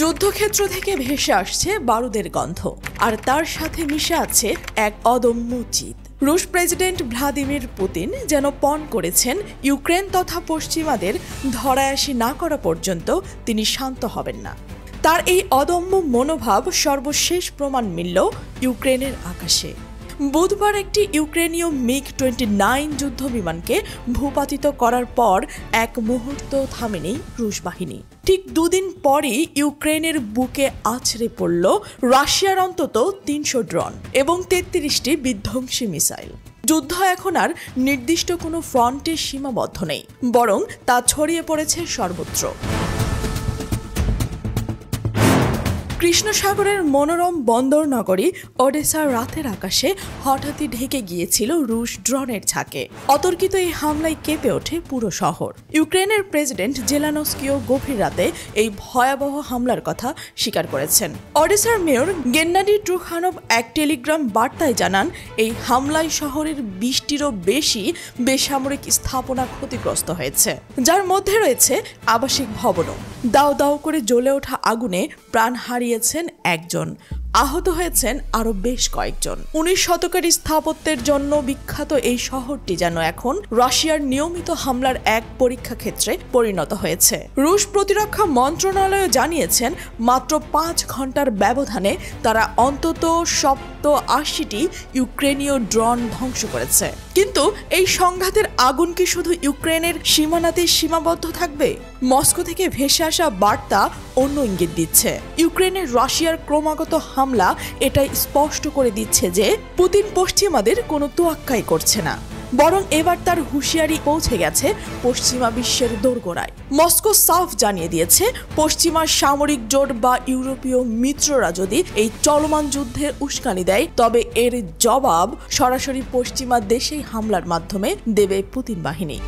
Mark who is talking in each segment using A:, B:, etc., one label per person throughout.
A: যুদ্ধক্ষেত্র থেকে ভেসে আসছে বারুদের গন্ধ, আর তার সাথে মিশে আছে এক অদম্য জিদ। রুশ প্রেসিডেন্ট ভ্লাদিমির পুতিন যেন পণ করেছেন ইউক্রেন তথা পশ্চিমাদের ধরায়াসি না করা পর্যন্ত তিনি শান্ত হবেন না। তার এই অদম্য মনোভাব সর্বশেষ প্রমাণ মিলল ইউক্রেনের আকাশে। বুধবার একটি ইউক্রেনীয় MiG-29 যুদ্ধ বিমানকে ভূপাতিত করার পর এক মুহূর্ত থামেনি রুশ বাহিনী। ঠিক দুদিন পরই ইউক্রেনের বুকে আছড়ে পড়ল রাশিয়ার অন্তত 300 ড্রোন এবং 33টি বিধ্বংসী মিসাইল। যুদ্ধ এখন আর নির্দিষ্ট কোনো ফ্রন্টে সীমাবদ্ধ নেই, বরং তা ছড়িয়ে পড়েছে সর্বত্র। কৃষ্ণ সাগরের মনোরম বন্দর নগরী ওডেসার রাতের আকাশে হঠাৎই ঢেকে গিয়েছিল রুশ ড্রোনের ঝাঁকে। অতর্কিত এই হামলায় কেঁপে ওঠে পুরো শহর। ইউক্রেনের প্রেসিডেন্ট জেলানস্কিও গভীর রাতে এই ভয়াবহ হামলার কথা স্বীকার করেছেন। ওডেসার মেয়র গেন্নাডি ট্রুখানভ এক টেলিগ্রাম বার্তায় জানান, এই হামলায় শহরের 20টিরও বেশি বেসামরিক স্থাপনা ক্ষতিগ্রস্ত হয়েছে, যার মধ্যে রয়েছে আবাসিক ভবনও। দাও দাও করে জ্বলে ওঠা আগুনে প্রাণ হারিয়েছেন একজন, আহত হয়েছেন আরো বেশ কয়েকজন। 19 শতকের স্থাপত্যের জন্য বিখ্যাত এই শহরটি যেন এখন রাশিয়ার নিয়মিত হামলার এক পরীক্ষা ক্ষেত্রে পরিণত হয়েছে। রুশ প্রতিরক্ষা মন্ত্রণালয় জানিয়েছেন, মাত্র 5 ঘন্টার ব্যবধানে তারা অন্তত 87টি ইউক্রেনীয় ড্রোন ধ্বংস করেছে। কিন্তু এই সংঘাতের আগুন কি শুধু ইউক্রেনের সীমানাতে সীমাবদ্ধ থাকবে? মস্কো থেকে ভেসে আসা বার্তা অন্য ইঙ্গিত দিচ্ছে। ইউক্রেনের রাশিয়ার ক্রমাগত হামলা এটাই স্পষ্ট করে দিচ্ছে যে পুতিন পশ্চিমাদের কোনো তোয়াক্কাই করছে না, বরং এবার তার হুঁশিয়ারি পৌঁছে গেছে পশ্চিমা বিশ্বের দোরগোড়ায়। মস্কো সাফ জানিয়ে দিয়েছে, পশ্চিমা সামরিক জোট বা ইউরোপীয় মিত্ররা যদি এই চলমান যুদ্ধের উস্কানি দেয়, তবে এর জবাব সরাসরি পশ্চিমা দেশেই হামলার মাধ্যমে দেবে পুতিন বাহিনী।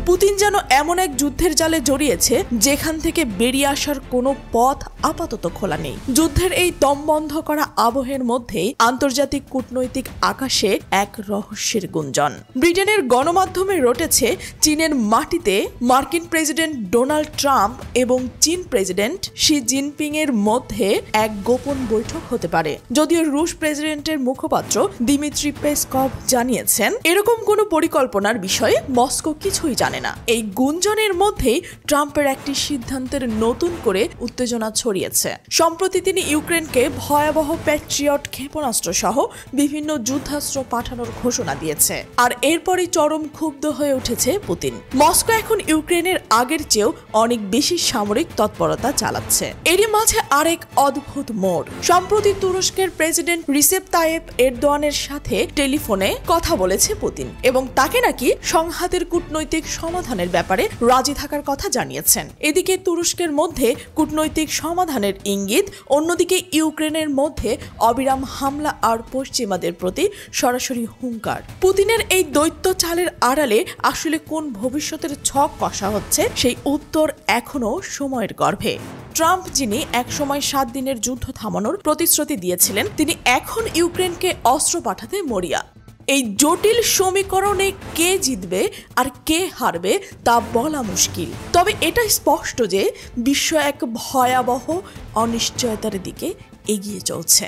A: পুতিন যেন এমন এক যুদ্ধের জালে জড়িয়েছে যেখান থেকে বেরিয়ে আসার কোনো পথ আপাতত খোলা নেই। যুদ্ধের এই দম বন্ধ করা আবহের মধ্যেই আন্তর্জাতিক কূটনৈতিক আকাশে এক রহস্যের গুঞ্জন। ব্রিটেনের গণমাধ্যমে রটেছে, চীনের মাটিতে মার্কিন প্রেসিডেন্ট ডোনাল্ড ট্রাম্প এবং চীন প্রেসিডেন্ট শি জিনপিং এর মধ্যে এক গোপন বৈঠক হতে পারে। যদিও রুশ প্রেসিডেন্টের মুখপাত্র দিমিত্রি পেসকভ জানিয়েছেন, এরকম কোনো পরিকল্পনার বিষয়ে মস্কো কিছুই জানে না। এই গুঞ্জনের মধ্যেই ট্রাম্পের একটি সিদ্ধান্তের নতুন করে উত্তেজনা ছড়িয়েছে। সম্প্রতি তিনি ইউক্রেনকে ভয়াবহ প্যাট্রিয়ট ক্ষেপণাস্ত্র সহ বিভিন্ন যুদ্ধাস্ত্র পাঠানোর ঘোষণা দিয়েছে। আর এরপরই চরম ক্ষুব্ধ হয়ে উঠেছে পুতিন। মস্কো এখন ইউক্রেনের আগের চেয়েও অনেক বেশি সামরিক তৎপরতা চালাচ্ছে। এরই মাঝে আরেক অদ্ভুত মোড়। সম্প্রতি তুরস্কের প্রেসিডেন্ট রিসেপ তাইয়েপ এরদোয়ানের সাথে টেলিফোনে কথা বলেছে পুতিন এবং তাকে নাকি সংঘাতের কূটনৈতিক সমাধানের ব্যাপারে রাজি থাকার কথা জানিয়েছেন। এদিকে তুরস্কের মধ্যে কূটনৈতিক সমাধানের ইঙ্গিত, অন্যদিকে ইউক্রেনের মধ্যে অবিরাম হামলা আর পশ্চিমাদের প্রতি সরাসরি হুঙ্কার। পুতিনের এই দৈত্য চালের আড়ালে আসলে কোন ভবিষ্যতের ছক কষা হচ্ছে, সেই উত্তর এখনো সময়ের গর্ভে। ট্রাম্প, যিনি একসময় 7 দিনের যুদ্ধ থামানোর প্রতিশ্রুতি দিয়েছিলেন, তিনি এখন ইউক্রেনকে অস্ত্র পাঠাতে মরিয়া। এই জটিল সমীকরণে কে জিতবে আর কে হারবে তা বলা মুশকিল। তবে এটা স্পষ্ট যে বিশ্ব এক ভয়াবহ অনিশ্চয়তার দিকে এগিয়ে চলছে।